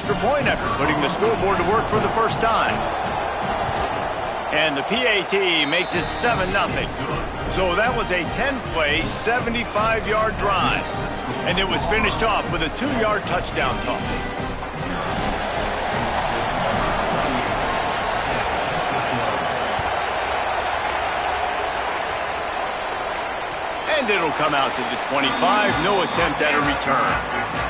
extra point after putting the scoreboard to work for the first time. And the PAT makes it 7-0. So that was a 10-play, 75-yard drive. And it was finished off with a 2-yard touchdown toss. And it'll come out to the 25. No attempt at a return.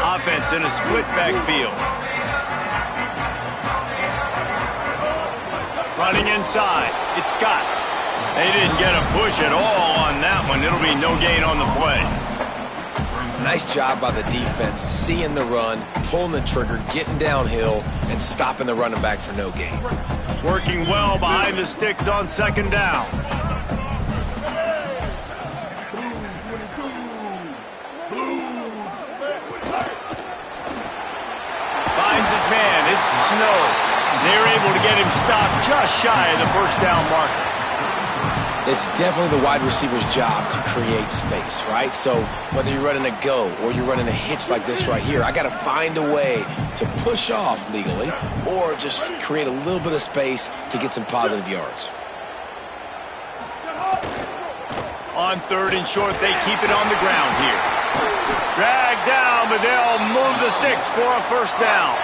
Offense in a split backfield. Running inside. It's Scott. They didn't get a push at all on that one. It'll be no gain on the play. Nice job by the defense, seeing the run, pulling the trigger, getting downhill, and stopping the running back for no gain. Working well behind the sticks on second down. Finds his man. It's Snow. They're able to get him stopped just shy of the first down marker. It's definitely the wide receiver's job to create space, right? So whether you're running a go or you're running a hitch like this right here, I got to find a way to push off legally or just create a little bit of space to get some positive yards. On third and short, they keep it on the ground here. Dragged down, but they'll move the sticks for a first down.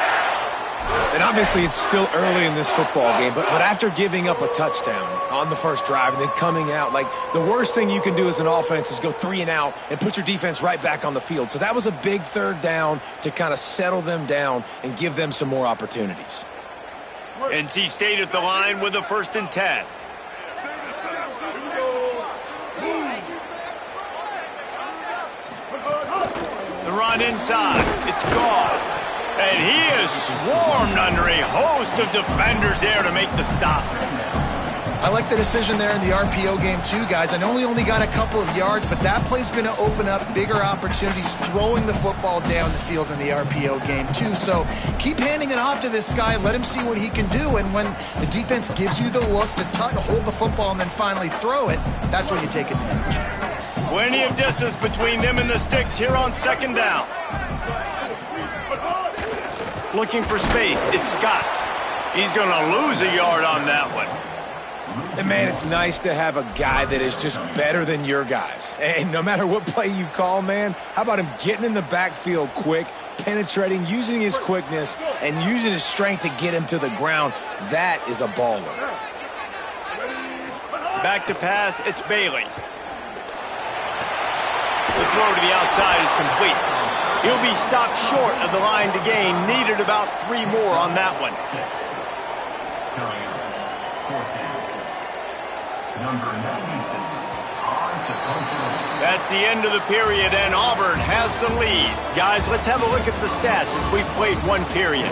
And obviously it's still early in this football game, but after giving up a touchdown on the first drive and then coming out, like the worst thing you can do as an offense is go 3 and out and put your defense right back on the field. So that was a big third down to kind of settle them down and give them some more opportunities. NC State at the line with a 1st and 10. The run inside. It's Goss. And he is swarmed under a host of defenders there to make the stop. I like the decision there in the RPO game too, guys. I know he only got a couple of yards, but that play's going to open up bigger opportunities throwing the football down the field in the RPO game too. So keep handing it off to this guy. Let him see what he can do. And when the defense gives you the look to hold the football and then finally throw it, that's when you take advantage. Plenty of distance between them and the sticks here on second down. Looking for space. It's Scott. He's going to lose a yard on that one. And, man, it's nice to have a guy that is just better than your guys. And no matter what play you call, man, how about him getting in the backfield quick, penetrating, using his quickness, and using his strength to get him to the ground? That is a baller. Back to pass. It's Bailey. The throw to the outside is complete. He'll be stopped short of the line to gain. Needed about 3 more on that one. That's the end of the period, and Auburn has the lead. Guys, let's have a look at the stats as we've played 1 period.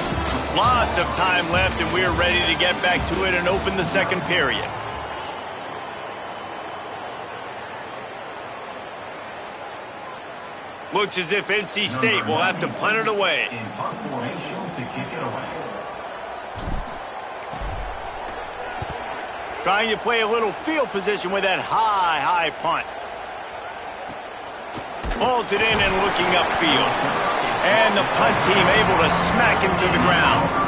Lots of time left, and we're ready to get back to it and open the second period. Looks as if NC State will have to punt it away. In punt formation to kick it away. Trying to play a little field position with that high punt. Pulls it in and looking upfield. And the punt team able to smack him to the ground.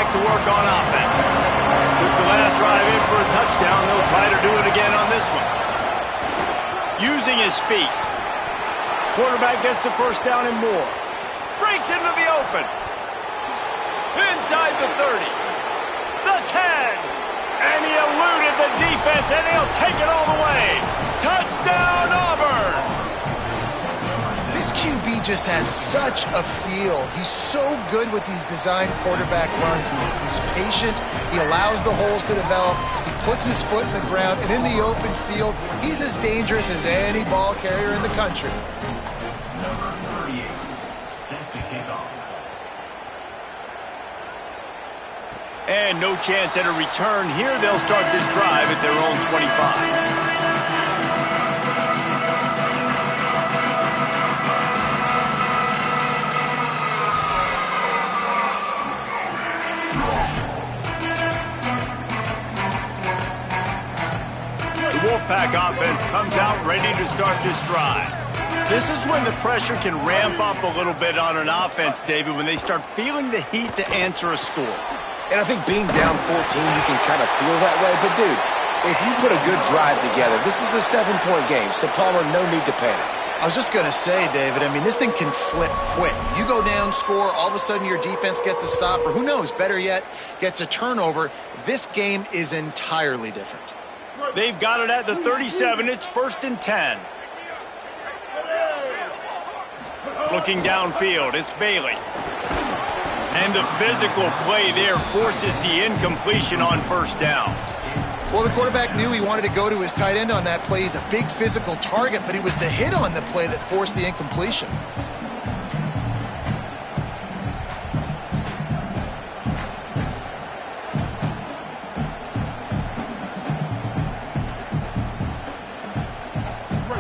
To work on offense. Took the last drive in for a touchdown. They'll try to do it again on this one. Using his feet. Quarterback gets the first down and more. Breaks into the open. Inside the 30. The 10. And he eluded the defense, and he'll take it all the way. Touchdown, Auburn! This QB just has such a feel. He's so good with these design quarterback runs. He's patient. He allows the holes to develop. He puts his foot in the ground, and in the open field, he's as dangerous as any ball carrier in the country. Number 38, set to kick off. And no chance at a return here. They'll start this drive at their own 25. Wolfpack offense comes out ready to start this drive. This is when the pressure can ramp up a little bit on an offense, David, when they start feeling the heat to answer a score. And I think being down 14, you can kind of feel that way. But, dude, if you put a good drive together, this is a 7-point game, so Palmer, no need to panic. I was just going to say, David, I mean, this thing can flip quick. You go down, score, all of a sudden your defense gets a stop, or who knows, better yet, gets a turnover. This game is entirely different. They've got it at the 37. It's 1st and 10. Looking downfield, it's Bailey. And the physical play there forces the incompletion on 1st down. Well, the quarterback knew he wanted to go to his tight end on that play. He's a big physical target, but it was the hit on the play that forced the incompletion.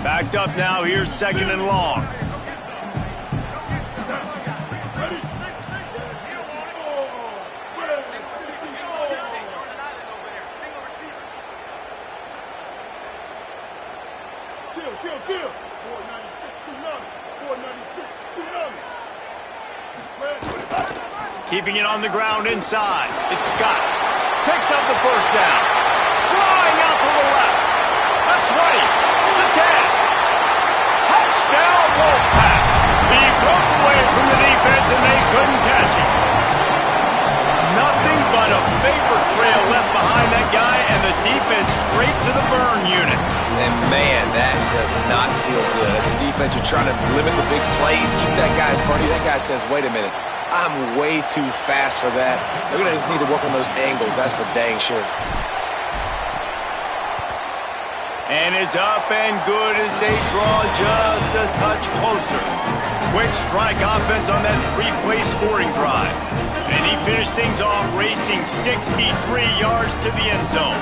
Backed up now, here's 2nd and long. Keeping it on the ground inside. It's Scott. Picks up the 1st down. Flying out to the left. The 20. The 10. Touchdown, Wolfpack. He broke away from the defense and they couldn't catch him. Nothing but a vapor trail left behind that guy and the defense straight to the burn unit. And, man, that does not feel good. As a defense, you're trying to limit the big plays, keep that guy in front of you. That guy says, wait a minute, I'm way too fast for that. They're going to just need to work on those angles. That's for dang sure. And it's up and good as they draw just a touch closer. Quick strike offense on that 3-play scoring drive. And he finished things off racing 63 yards to the end zone.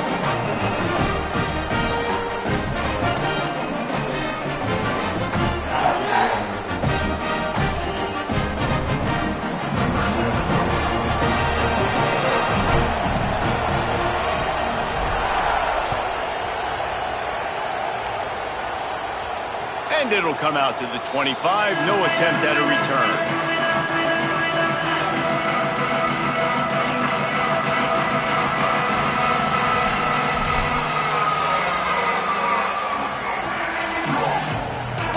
And it'll come out to the 25. No attempt at a return.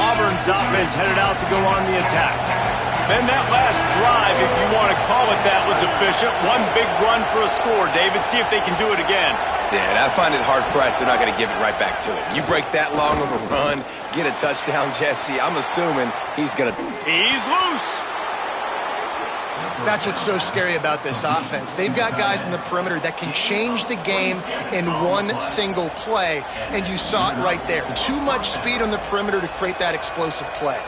Auburn's offense headed out to go on the attack. Then that last drive, if you want to call it that, was efficient. One big run for a score. David, see if they can do it again. Yeah, and I find it hard-pressed they're not going to give it right back to him. You break that long of a run, get a touchdown, Jesse, I'm assuming he's going to... He's loose. That's what's so scary about this offense. They've got guys in the perimeter that can change the game in one single play, and you saw it right there. Too much speed on the perimeter to create that explosive play.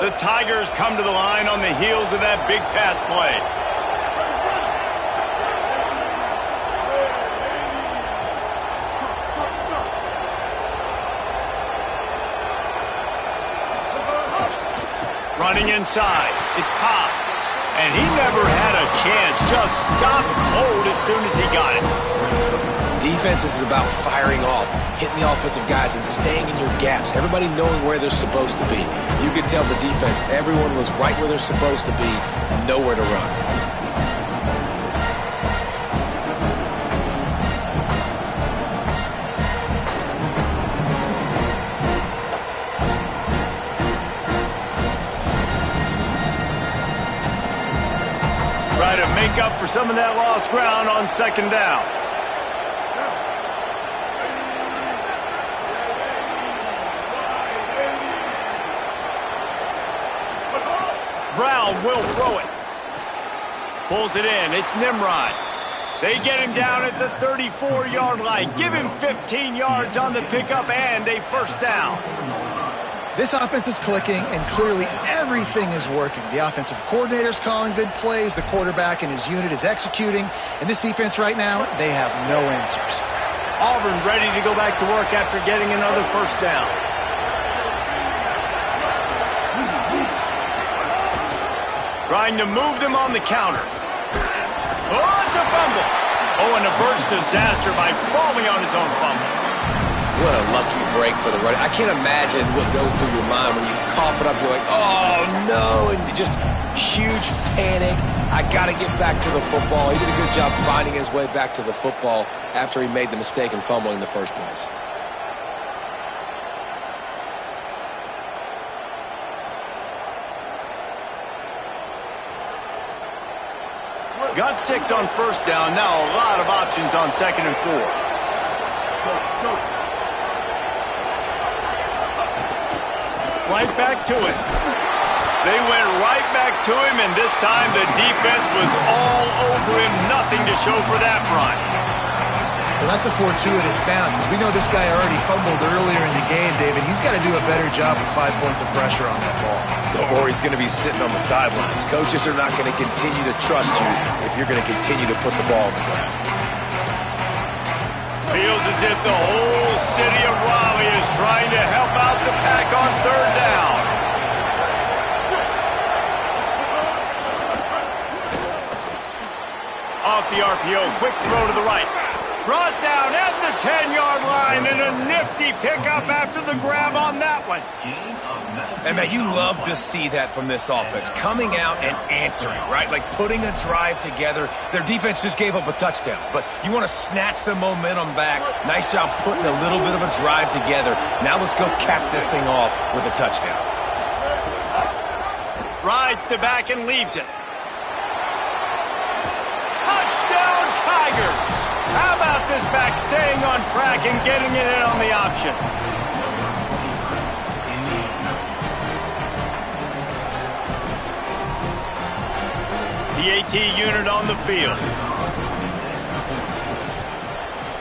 The Tigers come to the line on the heels of that big pass play. Running inside, it's Cobb. And he never had a chance, just stopped cold as soon as he got it. Defense is about firing off, hitting the offensive guys and staying in your gaps. Everybody knowing where they're supposed to be. You could tell the defense, everyone was right where they're supposed to be, nowhere to run. make up for some of that lost ground on second down. Brown will throw it. Pulls it in. It's Nimrod. They get him down at the 34-yard line. Give him 15 yards on the pickup and a first down. This offense is clicking, and clearly everything is working. The offensive coordinator's calling good plays. The quarterback and his unit is executing. And this defense right now, they have no answers. Auburn ready to go back to work after getting another first down. Trying to move them on the counter. Oh, it's a fumble. Oh, and a burst disaster by falling on his own fumble. What a lucky break for the running. I can't imagine what goes through your mind when you cough it up. You're like, oh, no, and just huge panic. I got to get back to the football. He did a good job finding his way back to the football after he made the mistake in fumbling in the first place. Got 6 on first down. Now a lot of options on second and 4. Right back to it. They went right back to him, and this time the defense was all over him. Nothing to show for that run. Well, that's a fortuitous bounce, because we know this guy already fumbled earlier in the game, David. He's got to do a better job with 5 points of pressure on that ball. Or he's going to be sitting on the sidelines. Coaches are not going to continue to trust you if you're going to continue to put the ball on the ground. Feels as if the whole city of Raleigh is trying to help out the Pack on third down. Off the RPO, quick throw to the right. Brought down at the 10-yard line, and a nifty pickup after the grab on that one. And man, you love to see that from this offense, coming out and answering, right? Like putting a drive together. Their defense just gave up a touchdown, but you want to snatch the momentum back. Nice job putting a little bit of a drive together. Now let's go cap this thing off with a touchdown. Rides to back and leaves it. Touchdown, Tigers! How about this back staying on track and getting it in on the option? The AT unit on the field.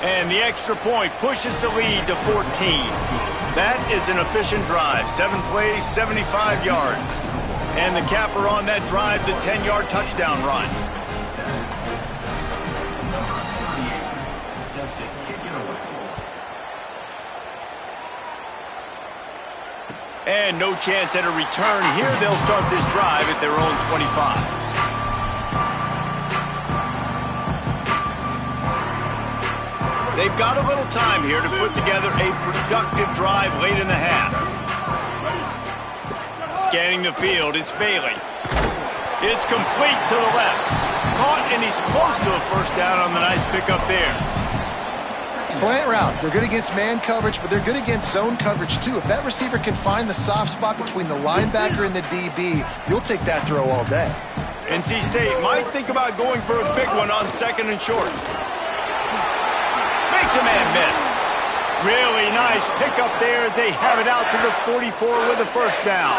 And the extra point pushes the lead to 14. That is an efficient drive. 7 plays, 75 yards. And the capper on that drive, the 10-yard touchdown run. And no chance at a return here. They'll start this drive at their own 25. They've got a little time here to put together a productive drive late in the half. Scanning the field, it's Bailey. It's complete to the left. Caught, and he's close to a first down on the nice pickup there. Slant routes, they're good against man coverage, but they're good against zone coverage too. If that receiver can find the soft spot between the linebacker and the DB, you'll take that throw all day. NC State might think about going for a big one on second and short. Makes a man miss. Really nice pickup there as they have it out to the 44 with a first down.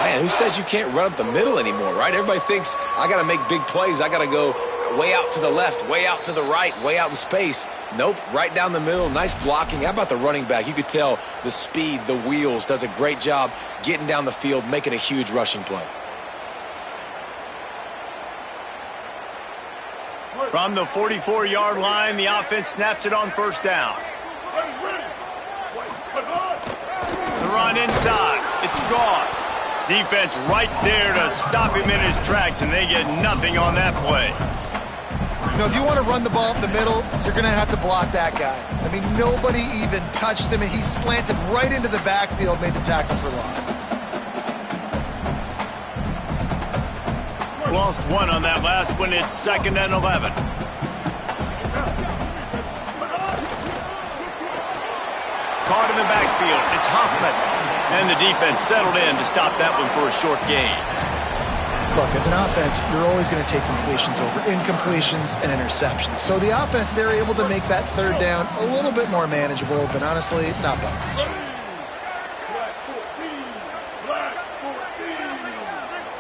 Man, who says you can't run up the middle anymore, right? Everybody thinks I got to make big plays. I got to go way out to the left, way out to the right, way out in space. Nope, right down the middle. Nice blocking. How about the running back? You could tell the speed, the wheels, does a great job getting down the field, making a huge rushing play. From the 44-yard line, the offense snaps it on first down. The run inside. It's Gauze. Defense right there to stop him in his tracks, and they get nothing on that play. You know, if you want to run the ball up the middle, you're going to have to block that guy. I mean, nobody even touched him, and he slanted right into the backfield, made the tackle for loss. Lost one on that last one. It's 2nd and 11. Caught in the backfield. It's Hoffman. And the defense settled in to stop that one for a short gain. Look, as an offense, you're always going to take completions over incompletions and interceptions. So the offense, they're able to make that third down a little bit more manageable, but honestly, not by much. Black 14.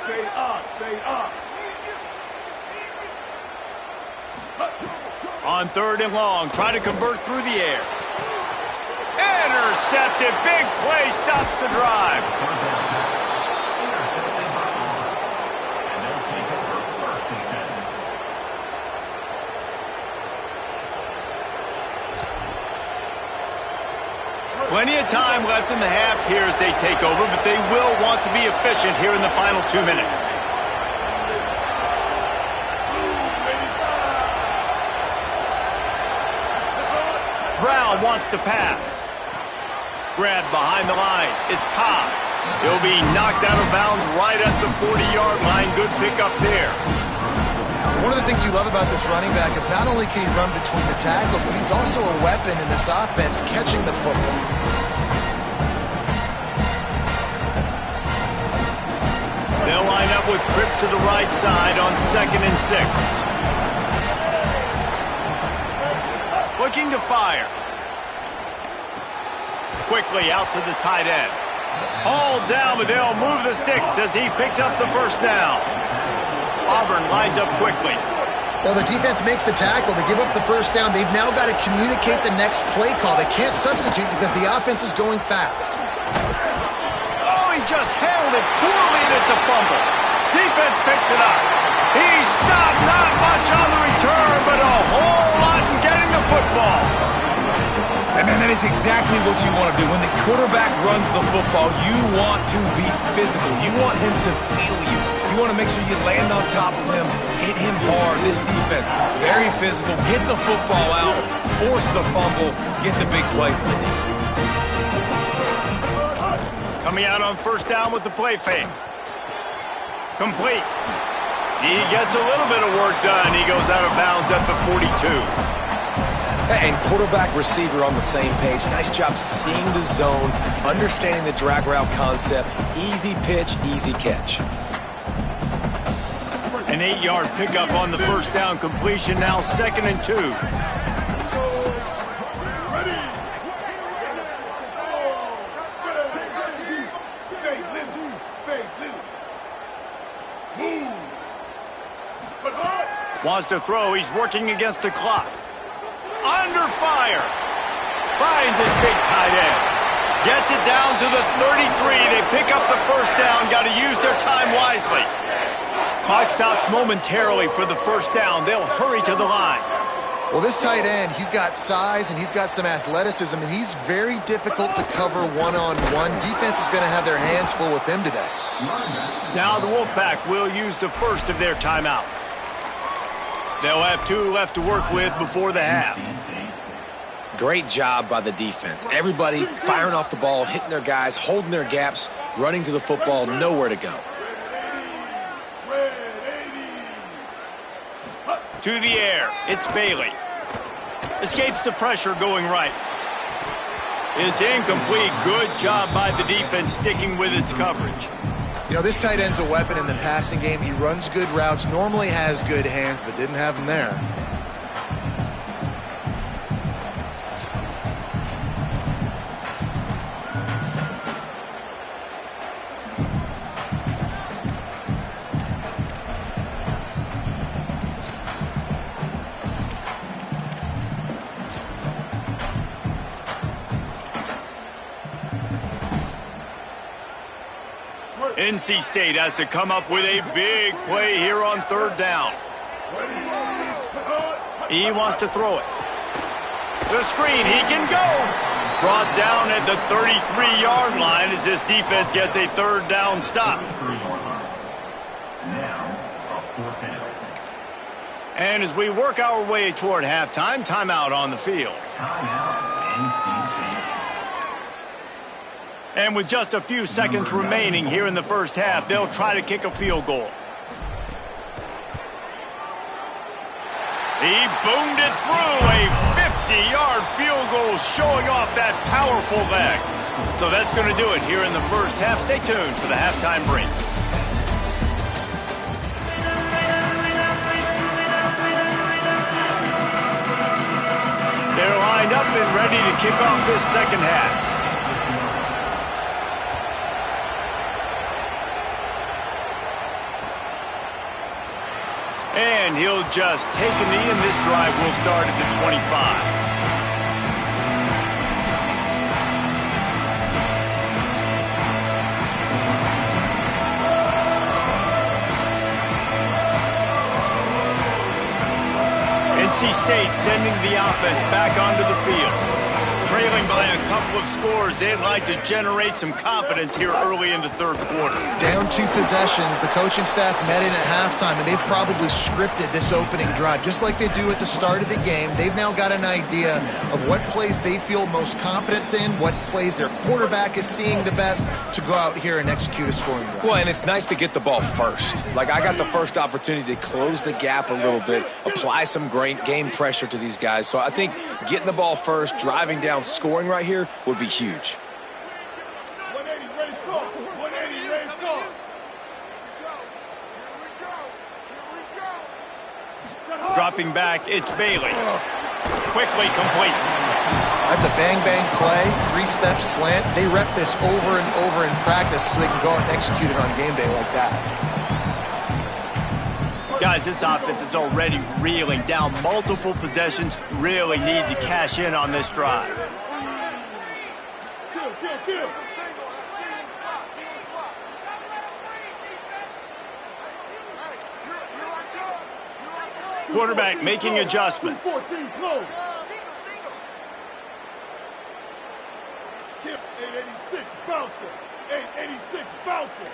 Stay up, stay up. On 3rd and long, try to convert through the air. Intercepted. Big play stops the drive. Plenty of time left in the half here as they take over, but they will want to be efficient here in the final 2 minutes. Brown wants to pass. Grabbed behind the line. It's Cobb. He'll be knocked out of bounds right at the 40-yard line. Good pickup there. One of the things you love about this running back is not only can he run between the tackles, but he's also a weapon in this offense catching the football. They'll line up with trips to the right side on 2nd and 6. Looking to fire. Quickly out to the tight end. All down, but they'll move the sticks as he picks up the first down. Auburn lines up quickly. Well, the defense makes the tackle. They give up the first down. They've now got to communicate the next play call. They can't substitute because the offense is going fast. Oh, he just handled it poorly, and it's a fumble. Defense picks it up. He stopped, not much on the return, but a whole lot in getting the football. And man, that is exactly what you want to do. When the quarterback runs the football, you want to be physical. You want him to feel you. You want to make sure you land on top of him, hit him hard. This defense, very physical. Get the football out, force the fumble, get the big play for the team. Coming out on first down with the play fake. Complete. He gets a little bit of work done. He goes out of bounds at the 42. And quarterback receiver on the same page. Nice job seeing the zone, understanding the drag route concept. Easy pitch, easy catch. An 8-yard pickup on the first down completion. Now 2nd and 2. Wants to throw. He's working against the clock. Under fire. Finds his big tight end. Gets it down to the 33. They pick up the first down. Got to use their time wisely. Clock stops momentarily for the first down. They'll hurry to the line. Well, this tight end, he's got size and he's got some athleticism, and he's very difficult to cover one-on-one. Defense is going to have their hands full with him today. Now the Wolfpack will use the first of their timeouts. They'll have 2 left to work with before the half. Great job by the defense. Everybody firing off the ball, hitting their guys, holding their gaps, running to the football, nowhere to go. To the air, it's Bailey. Escapes the pressure going right. It's incomplete. Good job by the defense sticking with its coverage. You know, this tight end's a weapon in the passing game. He runs good routes, normally has good hands, but didn't have them there. NC State has to come up with a big play here on 3rd down. He wants to throw it. The screen, he can go. Brought down at the 33-yard line as this defense gets a 3rd down stop. And as we work our way toward halftime, timeout on the field. And with just a few seconds remaining here in the first half, they'll try to kick a field goal. He boomed it through. A 50-yard field goal showing off that powerful leg. So that's going to do it here in the first half. Stay tuned for the halftime break. lined up and ready to kick off this second half. And he'll just take a knee, and this drive will start at the 25. NC State sending the offense back onto the field. Trailing by a couple of scores, they'd like to generate some confidence here early in the third quarter. Down 2 possessions, the coaching staff met in at halftime, and they've probably scripted this opening drive. Just like they do at the start of the game, they've now got an idea of what plays they feel most confident in, what plays their quarterback is seeing the best to go out here and execute a scoring drive. Well, and it's nice to get the ball first. Like, I got the first opportunity to close the gap a little bit, apply some great game pressure to these guys. So I think getting the ball first, driving down, scoring right here would be huge. 180 race call. 180 race call. Dropping back, it's Bailey. Quickly complete. That's a bang-bang play, 3-step slant. They rep this over and over in practice so they can go out and execute it on game day like that. Guys, this offense is already reeling down multiple possessions. Really need to cash in on this drive. Kill. Quarterback making adjustments. 14 close. Kip, 886 bouncing. 886 bouncing.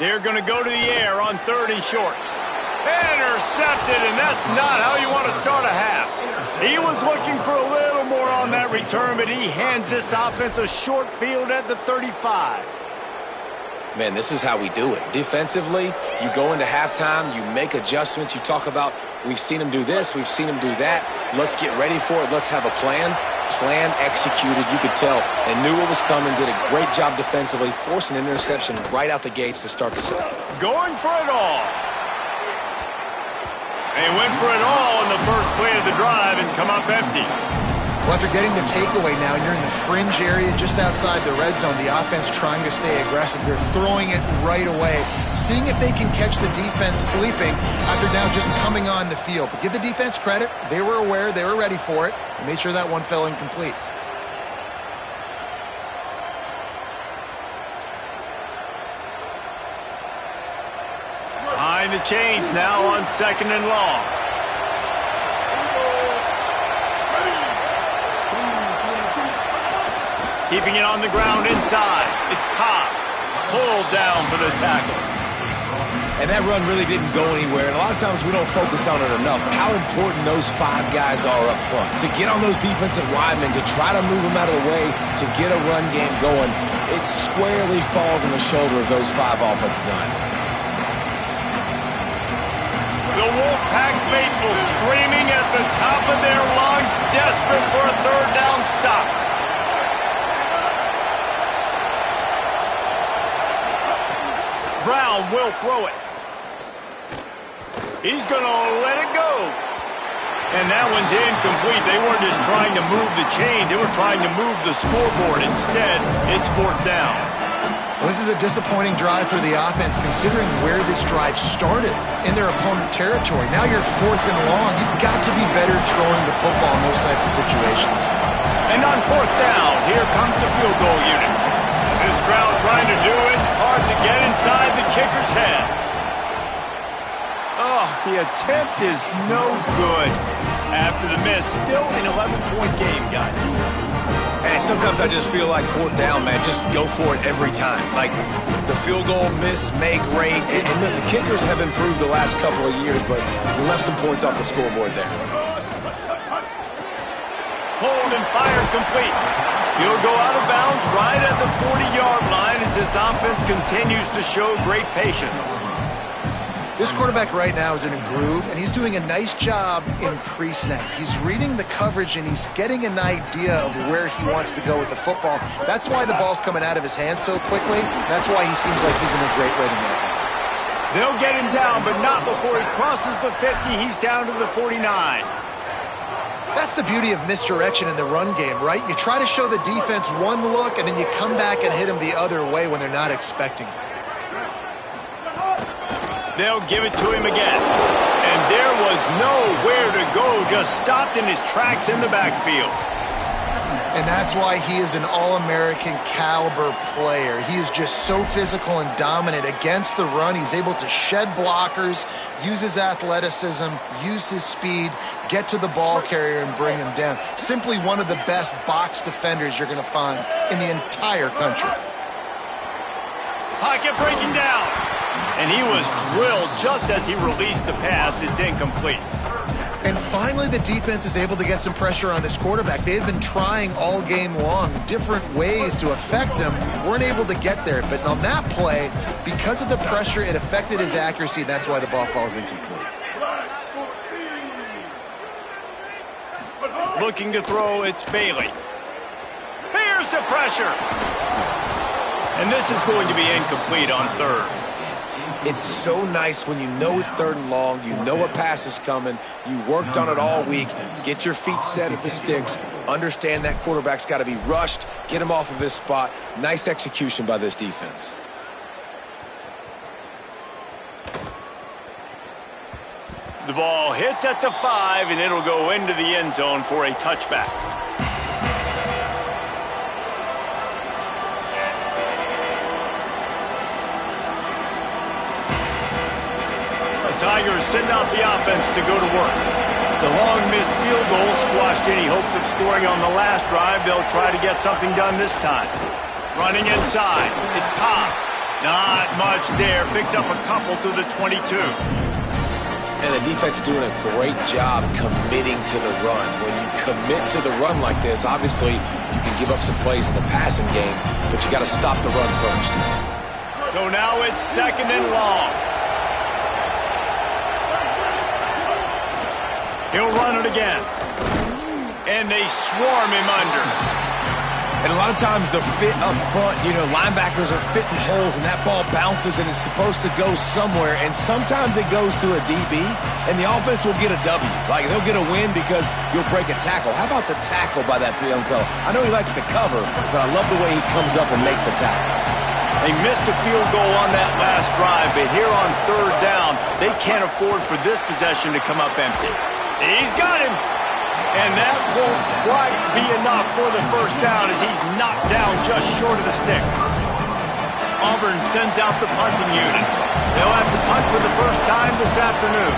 They're going to go to the air on 3rd and short. Intercepted, and that's not how you want to start a half. He was looking for a little more on that return, but he hands this offense a short field at the 35. Man, this is how we do it. Defensively, you go into halftime, you make adjustments. You talk about, we've seen him do this, we've seen him do that. Let's get ready for it. Let's have a plan. Plan executed. You could tell they knew what was coming, did a great job defensively, forcing an interception right out the gates to start the set. Going for it all. They went for it all in the first play of the drive and come up empty. Well, after getting the takeaway now, you're in the fringe area just outside the red zone. The offense trying to stay aggressive. They're throwing it right away, seeing if they can catch the defense sleeping after now just coming on the field. But give the defense credit. They were aware. They were ready for it. And made sure that one fell incomplete. Behind the chains now on 2nd and long. Keeping it on the ground inside. It's Cobb. Pulled down for the tackle. And that run really didn't go anywhere. And a lot of times we don't focus on it enough. But how important those 5 guys are up front. To get on those defensive linemen, to try to move them out of the way, to get a run game going, it squarely falls on the shoulder of those 5 offensive linemen. The Wolfpack faithful screaming at the top of their lungs, desperate for a 3rd down stop. Brown will throw it. He's going to let it go. And that one's incomplete. They weren't just trying to move the chains. They were trying to move the scoreboard. Instead, it's 4th down. Well, this is a disappointing drive for the offense, considering where this drive started in their opponent territory. Now you're 4th and long. You've got to be better throwing the football in those types of situations. And on 4th down, here comes the field goal unit. This crowd trying to do its part to get inside the kicker's head. Oh, the attempt is no good. After the miss, still an 11-point game, guys. And sometimes I just feel like 4th down, man, just go for it every time. Like, the field goal, miss, make, rate. And listen, kickers have improved the last couple of years, but we left some points off the scoreboard there. Hold and fire complete. He'll go out of bounds right at the 40-yard line as this offense continues to show great patience. This quarterback right now is in a groove, and he's doing a nice job in pre-snap. He's reading the coverage, and he's getting an idea of where he wants to go with the football. That's why the ball's coming out of his hands so quickly. That's why he seems like he's in a great rhythm right now. They'll get him down, but not before he crosses the 50. He's down to the 49. That's the beauty of misdirection in the run game, right? You try to show the defense one look, and then you come back and hit them the other way when they're not expecting it. They'll give it to him again. And there was nowhere to go, just stopped in his tracks in the backfield. And that's why he is an All-American caliber player. He is just so physical and dominant against the run. He's able to shed blockers, use his athleticism, use his speed, get to the ball carrier and bring him down. Simply one of the best box defenders you're going to find in the entire country. Pocket breaking down. And he was drilled just as he released the pass. It's incomplete. And finally, the defense is able to get some pressure on this quarterback. They had been trying all game long different ways to affect him. Weren't able to get there. But on that play, because of the pressure, it affected his accuracy. That's why the ball falls incomplete. Looking to throw, it's Bailey. Here's the pressure. And this is going to be incomplete on third. It's so nice when you know it's 3rd and long, you know a pass is coming, you worked on it all week, get your feet set at the sticks, understand that quarterback's got to be rushed, get him off of his spot. Nice execution by this defense. The ball hits at the 5, and it'll go into the end zone for a touchback. Tigers send out the offense to go to work. The long missed field goal squashed any hopes of scoring on the last drive. They'll try to get something done this time. Running inside. It's Cobb. Not much there. Picks up a couple to the 22. And the defense doing a great job committing to the run. When you commit to the run like this, obviously you can give up some plays in the passing game, but you got to stop the run first. So now it's 2nd and long. He'll run it again. And they swarm him under. And a lot of times the fit up front, linebackers are fitting holes and that ball bounces and it's supposed to go somewhere. And sometimes it goes to a DB and the offense will get a W. Like they'll get a win because you'll break a tackle. How about the tackle by that young fellow? I know he likes to cover, but I love the way he comes up and makes the tackle. They missed a field goal on that last drive, but here on 3rd down, they can't afford for this possession to come up empty. He's got him. And that won't quite be enough for the 1st down as he's knocked down just short of the sticks. Auburn sends out the punting unit. They'll have to punt for the first time this afternoon.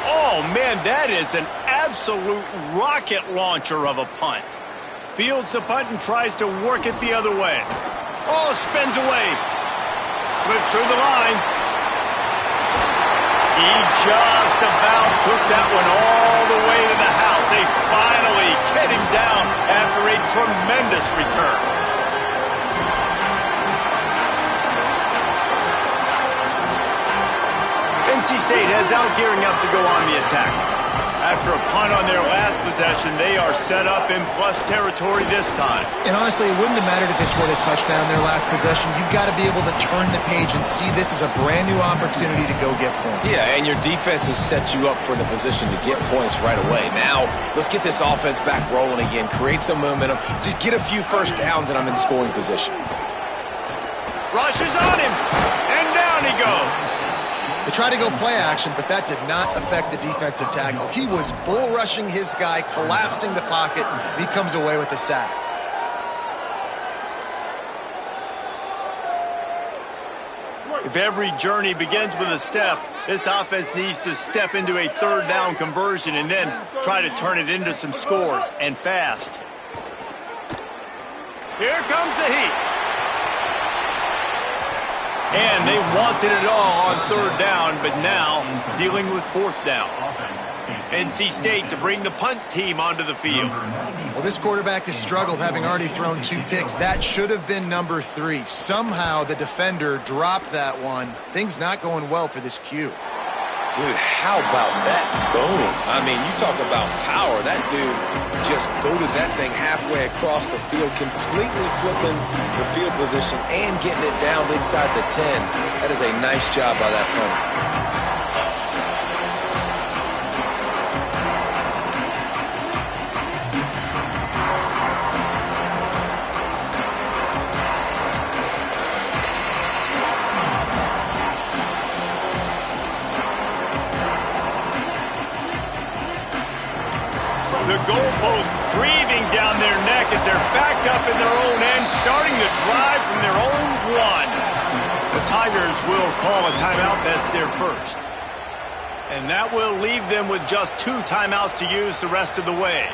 Oh, man, that is an absolute rocket launcher of a punt. Fields the punt and tries to work it the other way. Oh, spins away. Slips through the line. He just about took that one all the way to the house. They finally get him down after a tremendous return. NC State heads out gearing up to go on the attack. After a punt on their last possession, they are set up in plus territory this time. And honestly, it wouldn't have mattered if they scored a touchdown their last possession. You've got to be able to turn the page and see this as a brand new opportunity to go get points. Yeah, and your defense has set you up for the position to get points right away. Now, let's get this offense back rolling again, create some momentum, just get a few first downs, and I'm in scoring position. Rushes on him, and down he goes. They tried to go play action, but that did not affect the defensive tackle. He was bull rushing his guy, collapsing the pocket, and he comes away with the sack. If every journey begins with a step, this offense needs to step into a 3rd down conversion and then try to turn it into some scores, and fast. Here comes the heat. And they wanted it all on 3rd down, but now dealing with 4th down. NC State to bring the punt team onto the field. Well, this quarterback has struggled, having already thrown 2 picks. That should have been number 3. Somehow the defender dropped that one. Things not going well for this Q. Dude, how about that boom? I mean, you talk about power. That dude just booted that thing halfway across the field, completely flipping the field position and getting it down inside the 10. That is a nice job by that punter. The goalpost breathing down their neck as they're backed up in their own end, starting the drive from their own one. The Tigers will call a timeout. That's their first. And that will leave them with just 2 timeouts to use the rest of the way.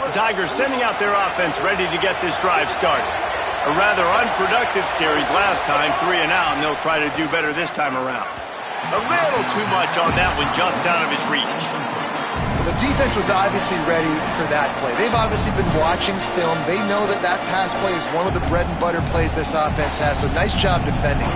The Tigers sending out their offense ready to get this drive started. A rather unproductive series last time, 3 and out, and they'll try to do better this time around. A little too much on that one, just out of his reach. The defense was obviously ready for that play. They've obviously been watching film. They know that that pass play is one of the bread and butter plays this offense has, so nice job defending.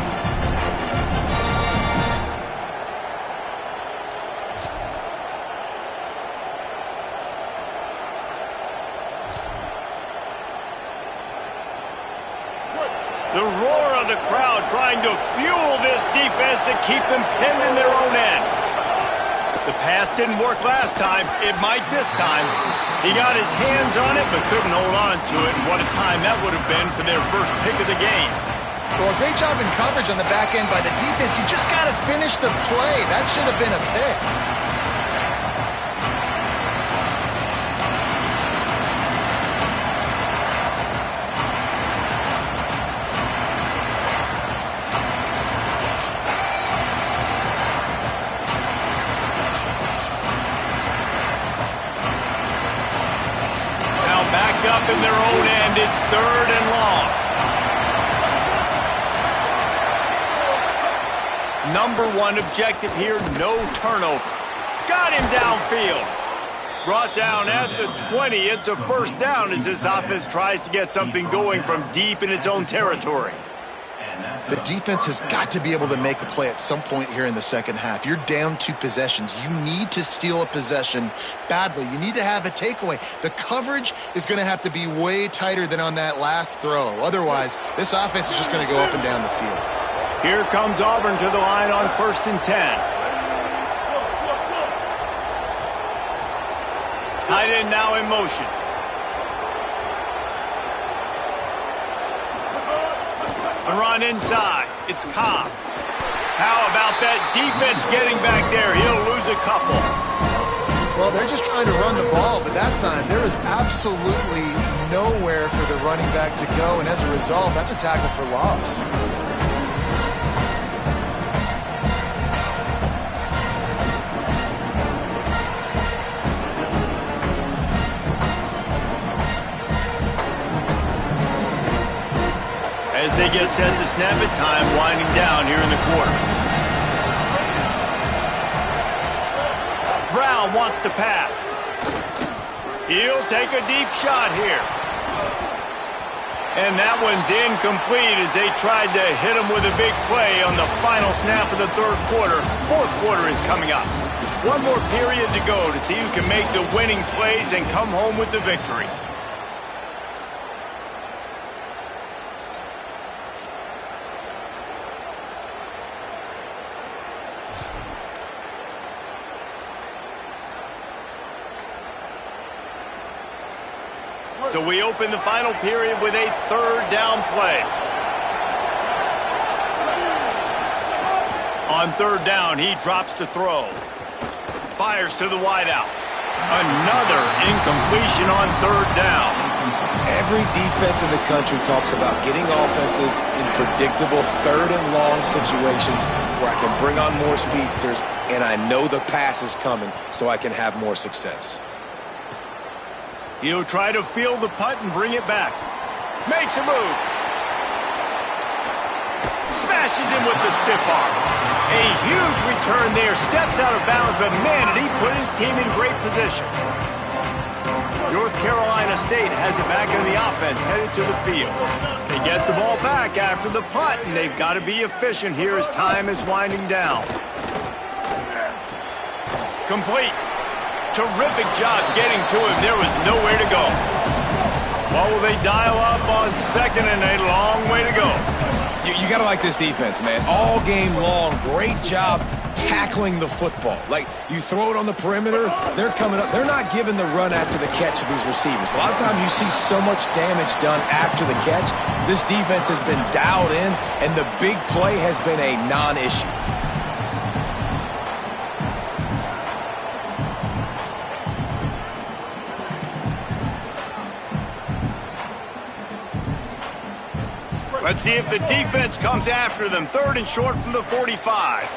The roar of the crowd trying to fuel this defense to keep them pinned in their own end. The pass didn't work last time. It might this time. He got his hands on it but couldn't hold on to it, and what a time that would have been for their first pick of the game. Well, a great job in coverage on the back end by the defense. You just got to finish the play. That should have been a pick. Up in their own end, it's 3rd and long. Number 1 objective here, no turnover. Got him downfield. Brought down at the 20. It's a first down as this offense tries to get something going from deep in its own territory. The defense has got to be able to make a play at some point here in the second half. You're down 2 possessions. You need to steal a possession badly. You need to have a takeaway. The coverage is going to have to be way tighter than on that last throw. Otherwise, this offense is just going to go up and down the field. Here comes Auburn to the line on 1st and 10. Tight end now in motion. A run inside. It's Cobb. How about that defense getting back there? He'll lose a couple. Well, they're just trying to run the ball, but that time there is absolutely nowhere for the running back to go, and as a result, that's a tackle for loss. As they get set to snap it, time winding down here in the quarter. Brown wants to pass. He'll take a deep shot here. And that one's incomplete as they tried to hit him with a big play on the final snap of the 3rd quarter. 4th quarter is coming up. One more period to go to see who can make the winning plays and come home with the victory. So we open the final period with a 3rd down play. On 3rd down, he drops to throw. Fires to the wideout. Another incompletion on 3rd down. Every defense in the country talks about getting offenses in predictable 3rd and long situations where I can bring on more speedsters and I know the pass is coming so I can have more success. He'll try to field the punt and bring it back. Makes a move. Smashes him with the stiff arm. A huge return there. Steps out of bounds, but man, did he put his team in great position. North Carolina State has it back in the offense, headed to the field. They get the ball back after the punt, and they've got to be efficient here as time is winding down. Complete. Terrific job getting to him. There was nowhere to go. What will they dial up on 2nd and a long way to go? You got to like this defense, man. All game long, great job tackling the football. Like, you throw it on the perimeter, they're coming up. They're not giving the run after the catch of these receivers. A lot of times you see so much damage done after the catch. This defense has been dialed in, and the big play has been a non-issue. Let's see if the defense comes after them. 3rd and short from the 45.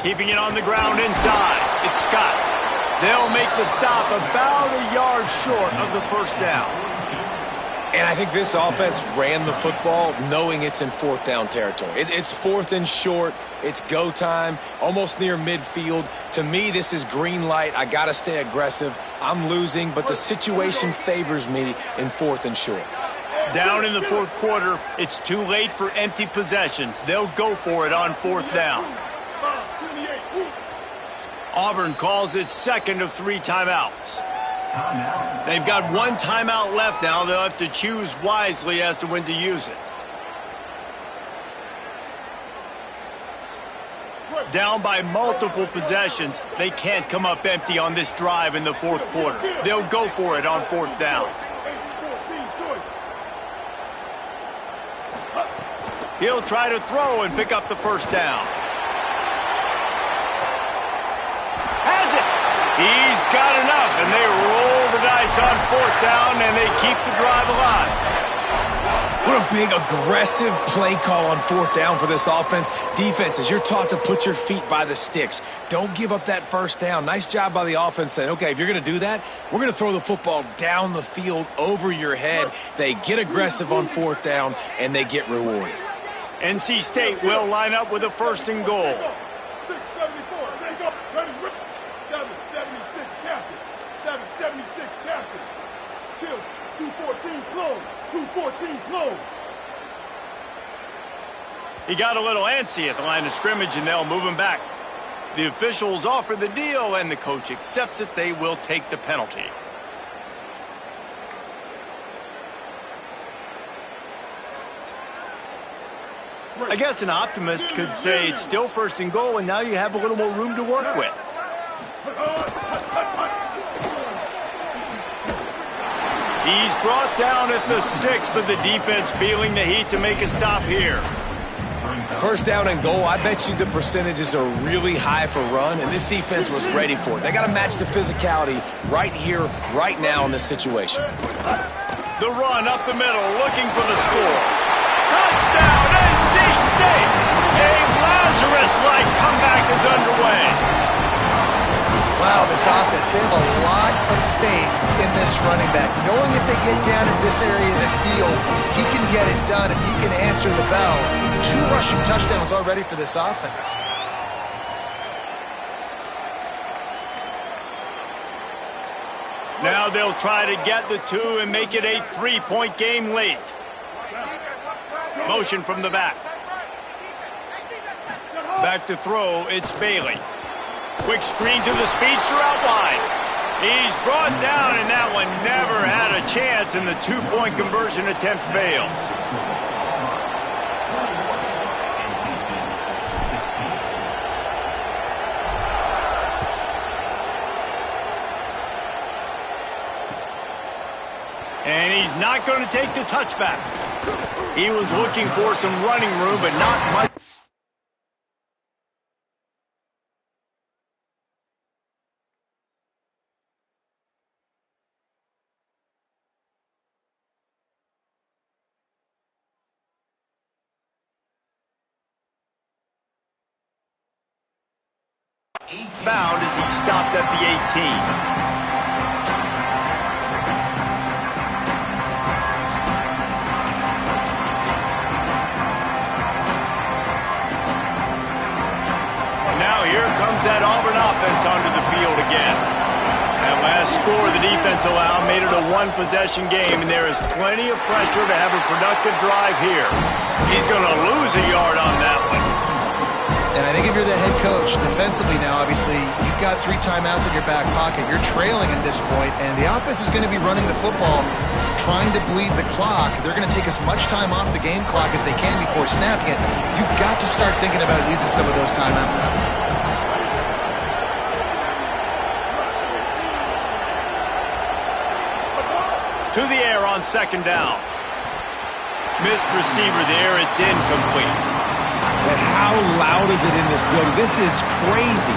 Keeping it on the ground inside. It's Scott. They'll make the stop about a yard short of the first down. And I think this offense ran the football knowing it's in 4th down territory. It's 4th and short. It's go time, almost near midfield. To me, this is green light. I got to stay aggressive. I'm losing, but the situation favors me in 4th and short. Down in the 4th quarter, it's too late for empty possessions. They'll go for it on 4th down. Auburn calls its 2nd of 3 timeouts. They've got 1 timeout left now. They'll have to choose wisely as to when to use it. Down by multiple possessions, they can't come up empty on this drive in the 4th quarter. They'll go for it on 4th down. He'll try to throw and pick up the first down. Has it. He's got enough, and they roll the dice on 4th down, and they keep the drive alive. What a big, aggressive play call on 4th down for this offense. Defenses, you're taught to put your feet by the sticks. Don't give up that first down. Nice job by the offense saying, okay, if you're going to do that, we're going to throw the football down the field over your head. They get aggressive on 4th down, and they get rewarded. NC State will line up with a 1st and goal. 674, take up, ready, 776 captain, 776 captain. Kills, 214 clone, 214 clone. He got a little antsy at the line of scrimmage, and they'll move him back. The officials offer the deal, and the coach accepts it. They will take the penalty. I guess an optimist could say it's still 1st and goal, and now you have a little more room to work with. He's brought down at the 6, but the defense feeling the heat to make a stop here. 1st down and goal, I bet you the percentages are really high for run, and this defense was ready for it. They got to match the physicality right here, right now in this situation. The run up the middle, looking for the score. Touchdown, NC State! A Lazarus-like comeback is underway. Wow, this offense, they have a lot of faith in this running back. Knowing if they get down in this area of the field, he can get it done and he can answer the bell. 2 rushing touchdowns already for this offense. Now they'll try to get the 2 and make it a 3-point game late. Motion from the back. Back to throw, it's Bailey. Quick screen to the speedster out wide. He's brought down, and that one never had a chance, and the 2-point conversion attempt fails. And he's not going to take the touchback. He was looking for some running room, but not much. Found as he stopped at the 18. Here comes that Auburn offense onto the field again. That last score the defense allowed made it a 1-possession game, and there is plenty of pressure to have a productive drive here. He's going to lose a yard on that one. And I think if you're the head coach, defensively now, obviously, you've got 3 timeouts in your back pocket. You're trailing at this point, and the offense is going to be running the football, trying to bleed the clock. They're going to take as much time off the game clock as they can before snapping it. You've got to start thinking about using some of those timeouts. To the air on second down. Missed receiver there. It's incomplete. But how loud is it in this building? This is crazy.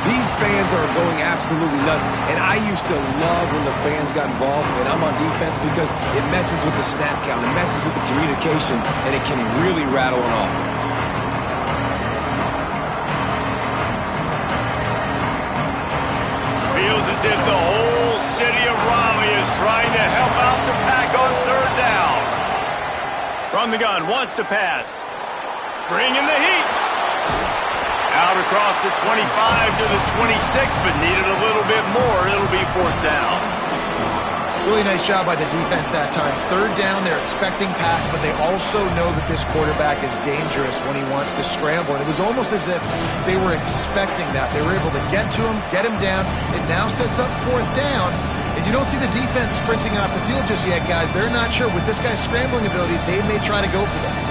These fans are going absolutely nuts. And I used to love when the fans got involved, and I'm on defense, because it messes with the snap count, it messes with the communication, and it can really rattle an offense. Feels as if the whole city of Raleigh is trying to help out the Pack on third down. From the gun, wants to pass. Bringing the heat. Out across the 25 to the 26, but needed a little bit more. It'll be fourth down. Really nice job by the defense that time. Third down, they're expecting pass, but they also know that this quarterback is dangerous when he wants to scramble. And it was almost as if they were expecting that. They were able to get to him, get him down. It now sets up fourth down. And you don't see the defense sprinting off the field just yet, guys. They're not sure. With this guy's scrambling ability, they may try to go for this.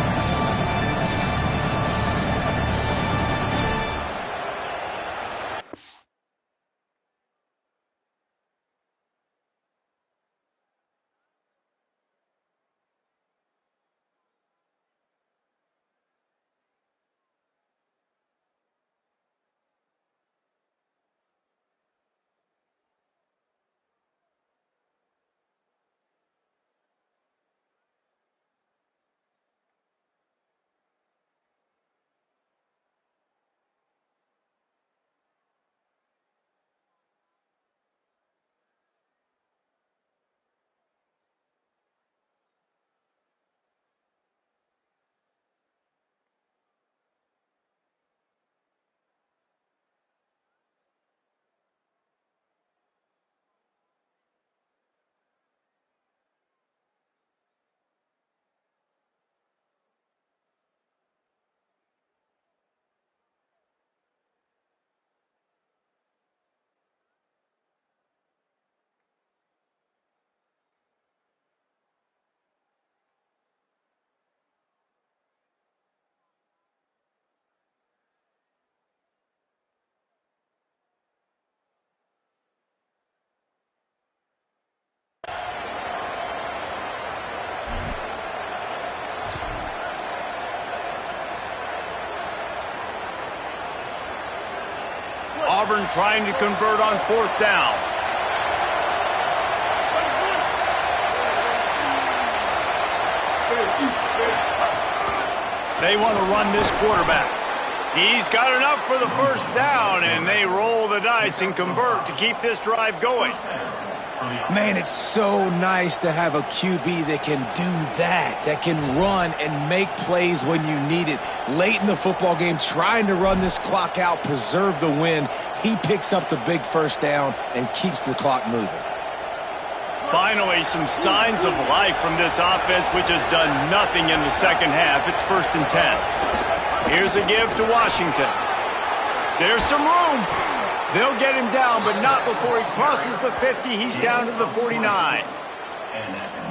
Auburn trying to convert on fourth down. They want to run this quarterback. He's got enough for the first down, and they roll the dice and convert to keep this drive going. Man, it's so nice to have a QB that can do that can run and make plays when you need it. Late in the football game, trying to run this clock out, preserve the win. He picks up the big first down and keeps the clock moving. Finally, some signs of life from this offense, which has done nothing in the second half. It's 1st and 10. Here's a give to Washington. There's some room. They'll get him down, but not before he crosses the 50. He's down to the 49.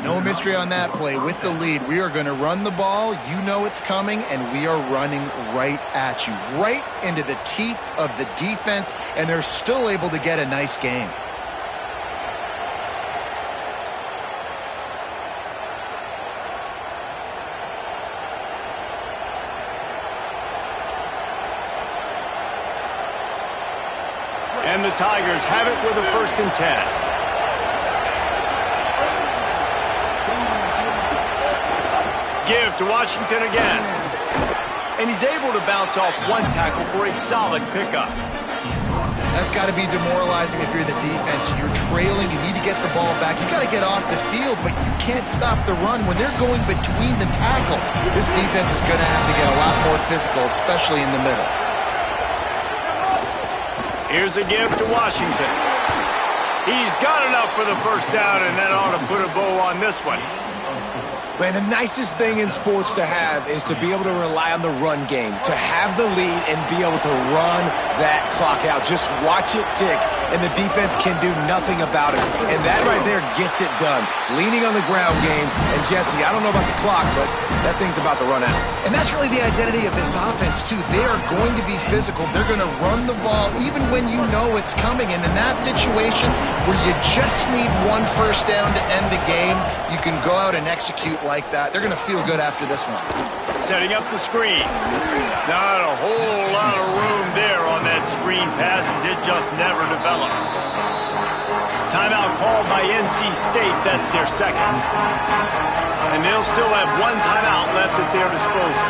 No mystery on that play. With the lead, we are going to run the ball. You know it's coming, and we are running right at you, right into the teeth of the defense, and they're still able to get a nice game. And the Tigers have it with a 1st and 10. Give to Washington again. And he's able to bounce off one tackle for a solid pickup. That's got to be demoralizing if you're the defense. You're trailing. You need to get the ball back. You got to get off the field, but you can't stop the run when they're going between the tackles. This defense is going to have to get a lot more physical, especially in the middle. Here's a give to Washington. He's got enough for the first down, and that ought to put a bow on this one. Man, the nicest thing in sports to have is to be able to rely on the run game, to have the lead and be able to run that clock out. Just watch it tick. and the defense can do nothing about it. And that right there gets it done. Leaning on the ground game. And Jesse, I don't know about the clock, but that thing's about to run out. And that's really the identity of this offense, too. They are going to be physical. They're going to run the ball even when you know it's coming. And in that situation where you just need one first down to end the game, you can go out and execute like that. They're going to feel good after this one. Setting up the screen. Not a whole lot of room there on that screen pass as it just never developed. Timeout called by NC State. That's their second. And they'll still have one timeout left at their disposal.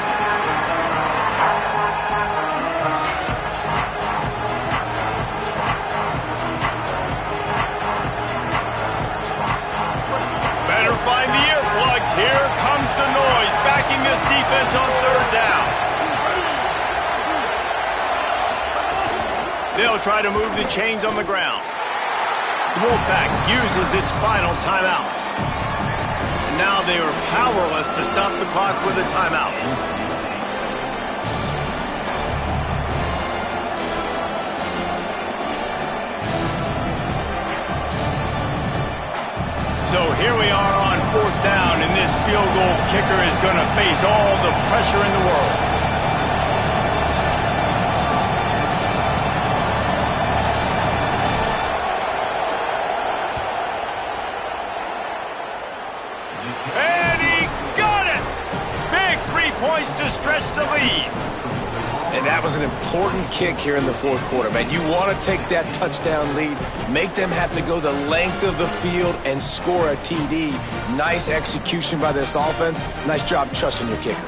Better find the earplugs. Here comes the noise, backing this defense on third down. They'll try to move the chains on the ground. The Wolfpack uses its final timeout. And now they are powerless to stop the clock with a timeout. So here we are on fourth down, and this field goal kicker is going to face all the pressure in the world. And he got it! Big 3 points to stretch the lead. And that was an important kick here in the fourth quarter, man. You want to take that touchdown lead, make them have to go the length of the field and score a TD. Nice execution by this offense. Nice job trusting your kicker.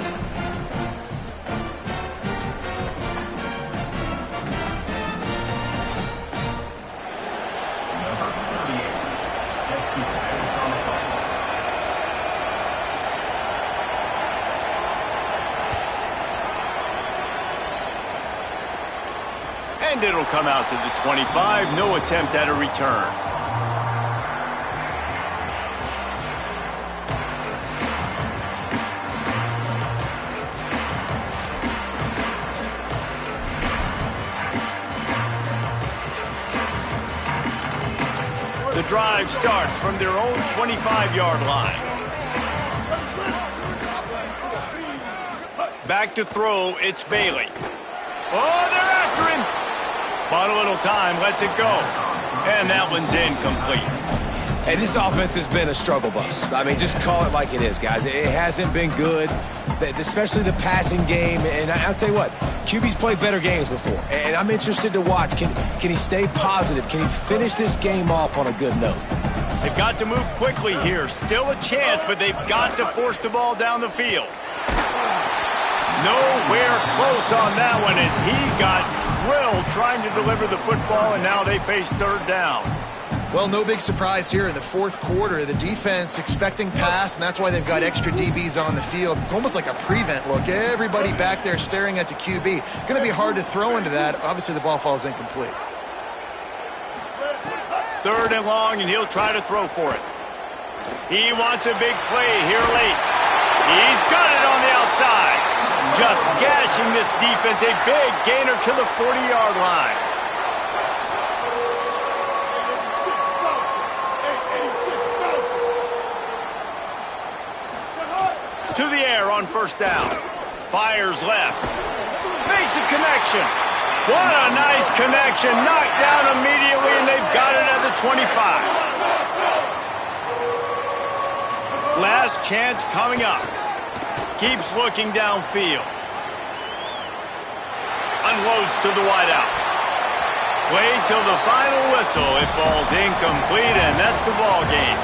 And it'll come out to the 25. No attempt at a return. The drive starts from their own 25-yard line. Back to throw, it's Bailey. Oh, they're after him. Bought a little time, lets it go. And that one's incomplete. Hey, this offense has been a struggle bus. I mean, just call it like it is, guys. It hasn't been good, especially the passing game. And I'll tell you what, QB's played better games before. And I'm interested to watch. Can he stay positive? Can he finish this game off on a good note? They've got to move quickly here. Still a chance, but they've got to force the ball down the field. Nowhere close on that one as he got drilled trying to deliver the football, and now they face third down. Well, no big surprise here in the fourth quarter. The defense expecting pass, and that's why they've got extra DBs on the field. It's almost like a prevent look. Everybody back there staring at the QB. Going to be hard to throw into that. Obviously, the ball falls incomplete. Third and long, and he'll try to throw for it. He wants a big play here late. He's got it on the outside. Just gashing this defense. A big gainer to the 40-yard line. To the air on first down. Fires left. Makes a connection. What a nice connection. Knocked down immediately, and they've got it at the 25. Last chance coming up. Keeps looking downfield. Unloads to the wideout. Played till the final whistle. It falls incomplete, and that's the ball game.